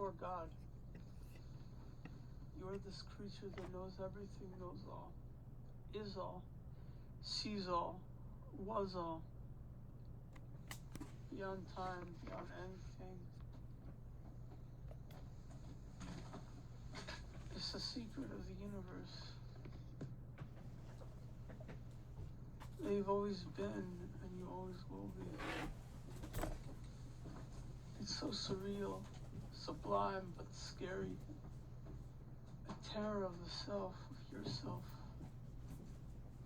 You are God. You are this creature that knows everything, knows all, is all, sees all, was all, beyond time, beyond anything. It's the secret of the universe. You've always been, and you always will be. It's so surreal, sublime, but scary. A terror of the self, of yourself,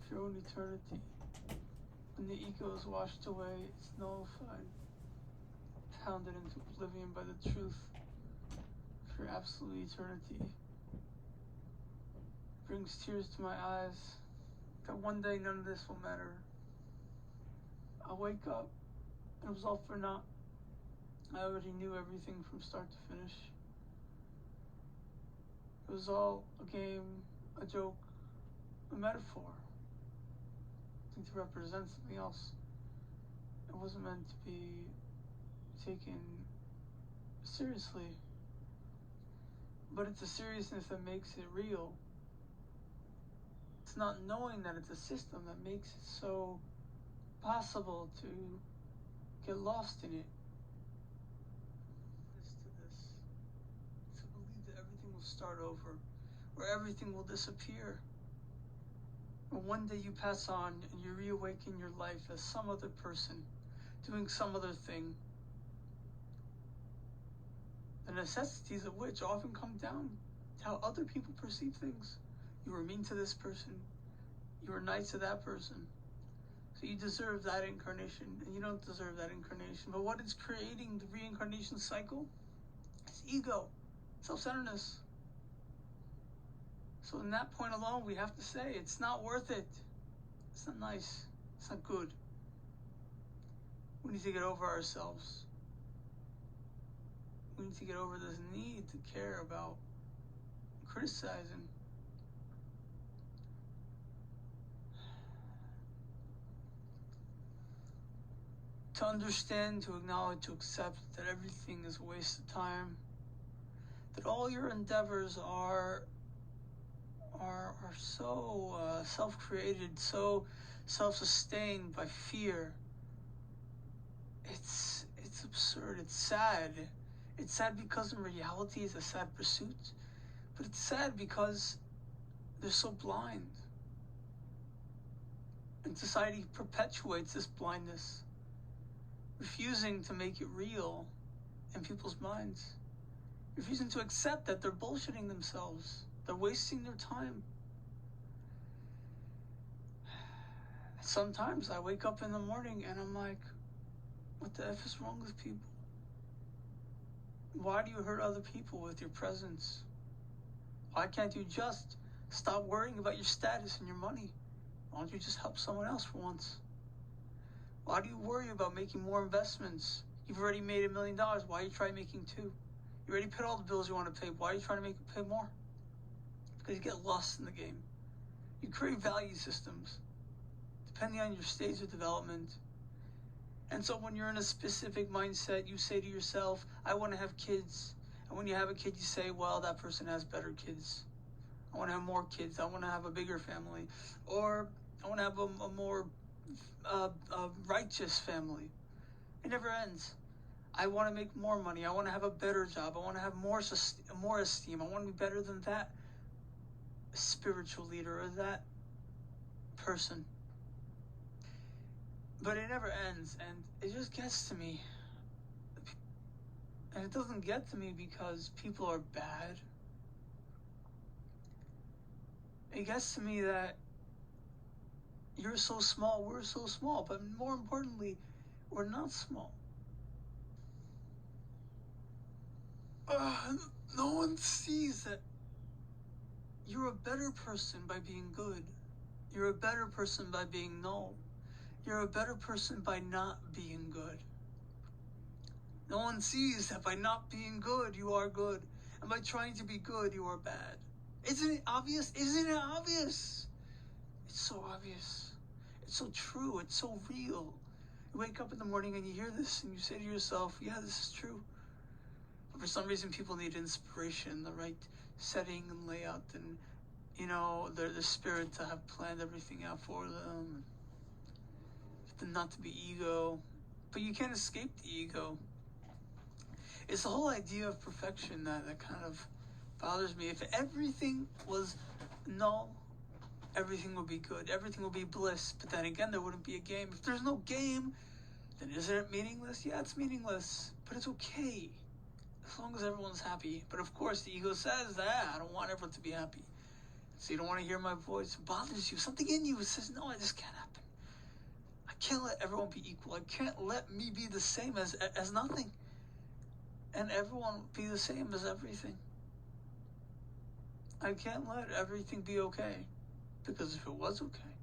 of your own eternity. When the ego is washed away, it's nullified, pounded into oblivion by the truth of your absolute eternity. It brings tears to my eyes that one day none of this will matter. I'll wake up, and it was all for naught. I already knew everything from start to finish. It was all a game, a joke, a metaphor. To represent something else. It wasn't meant to be taken seriously. But it's the seriousness that makes it real. It's not knowing that it's a system that makes it so possible to get lost in it. To believe that everything will start over, or everything will disappear. Or one day you pass on and you reawaken your life as some other person, doing some other thing. The necessities of which often come down to how other people perceive things. You were mean to this person. You were nice to that person. So you deserve that incarnation, and you don't deserve that incarnation. But what is creating the reincarnation cycle? It's ego, self-centeredness. So in that point alone, we have to say, it's not worth it. It's not nice. It's not good. We need to get over ourselves. We need to get over this need to care about criticizing. To understand, to acknowledge, to accept that everything is a waste of time. That all your endeavors are so self-created, so self-sustained by fear. It's absurd. It's sad. It's sad because in reality it's a sad pursuit, but it's sad because they're so blind. And society perpetuates this blindness, refusing to make it real in people's minds, refusing to accept that they're bullshitting themselves. They're wasting their time. Sometimes I wake up in the morning and I'm like, what the F is wrong with people? Why do you hurt other people with your presence? Why can't you just stop worrying about your status and your money? Why don't you just help someone else for once? Why do you worry about making more investments? You've already made $1 million. Why are you trying making 2? You already paid all the bills you want to pay. Why are you trying to pay more? Because you get lost in the game. You create value systems depending on your stage of development. And so when you're in a specific mindset, you say to yourself, I want to have kids. And when you have a kid, you say, well, that person has better kids. I want to have more kids. I want to have a bigger family. Or I want to have a more righteous family. It never ends. I want to make more money. I want to have a better job. I want to have more esteem. I want to be better than that spiritual leader or that person. But it never ends, and it just gets to me. And it doesn't get to me because people are bad. It gets to me that you're so small, we're so small, but more importantly, we're not small. No one sees that you're a better person by being good. You're a better person by being null. You're a better person by not being good. No one sees that by not being good, you are good. And by trying to be good, you are bad. Isn't it obvious? Isn't it obvious? It's so obvious. It's so true. It's so real. You wake up in the morning and you hear this and you say to yourself, yeah, this is true. For some reason, people need inspiration, the right setting and layout, and the spirit to have planned everything out for them. Not to be ego, but you can't escape the ego. It's the whole idea of perfection that kind of bothers me. If everything was null, everything would be good. Everything would be bliss. But then again, there wouldn't be a game. If there's no game, then isn't it meaningless? Yeah, it's meaningless, but it's okay as long as everyone's happy. But of course, the ego says that I don't want everyone to be happy. So you don't want to hear my voice. It bothers you. Something in you says, no, this can't happen. I can't let everyone be equal. I can't let me be the same as nothing. And everyone be the same as everything. I can't let everything be okay. Because if it was okay,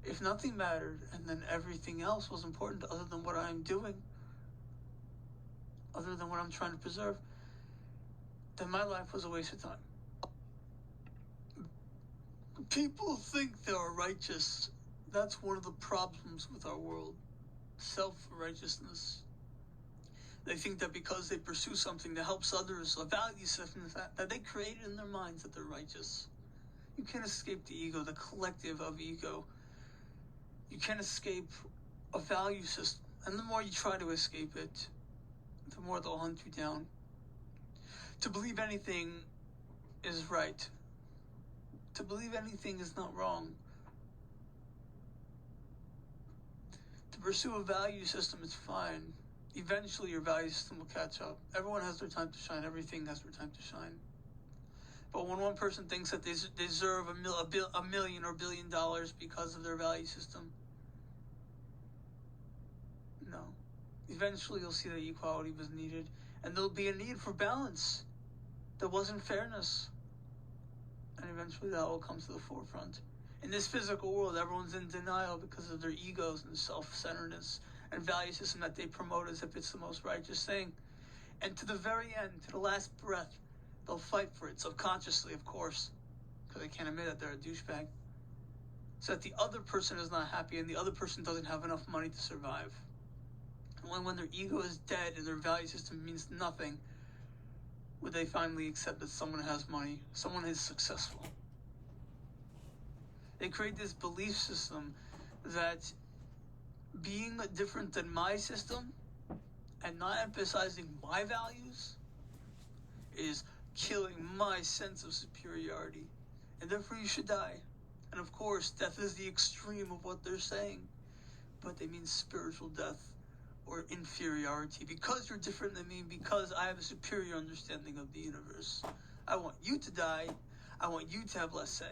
if nothing mattered and then everything else was important other than what I'm doing, other than what I'm trying to preserve, then my life was a waste of time. People think they're righteous. That's one of the problems with our world. Self-righteousness. They think that because they pursue something that helps others, a value system that they created in their minds, that they're righteous. You can't escape the ego, the collective of ego. You can't escape a value system. And the more you try to escape it, the more they'll hunt you down. To believe anything is right. To believe anything is not wrong. To pursue a value system is fine. Eventually your value system will catch up. Everyone has their time to shine. Everything has their time to shine. But when one person thinks that they deserve a million or $1 billion because of their value system, no. Eventually you'll see that equality was needed, and there'll be a need for balance. There wasn't fairness. And eventually that will come to the forefront. In this physical world, everyone's in denial because of their egos and self-centeredness and value system that they promote as if it's the most righteous thing. And to the very end, to the last breath, they'll fight for it, subconsciously, of course, because they can't admit that they're a douchebag. So that the other person is not happy and the other person doesn't have enough money to survive. And when their ego is dead and their value system means nothing, would they finally accept that someone has money, someone is successful? They create this belief system that being different than my system and not emphasizing my values is killing my sense of superiority, and therefore you should die. And of course, death is the extreme of what they're saying, but they mean spiritual death or inferiority. Because you're different than me, because I have a superior understanding of the universe, I want you to die. I want you to have less say.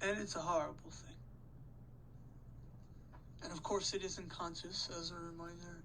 And it's a horrible thing. And of course it isn't conscious, as a reminder.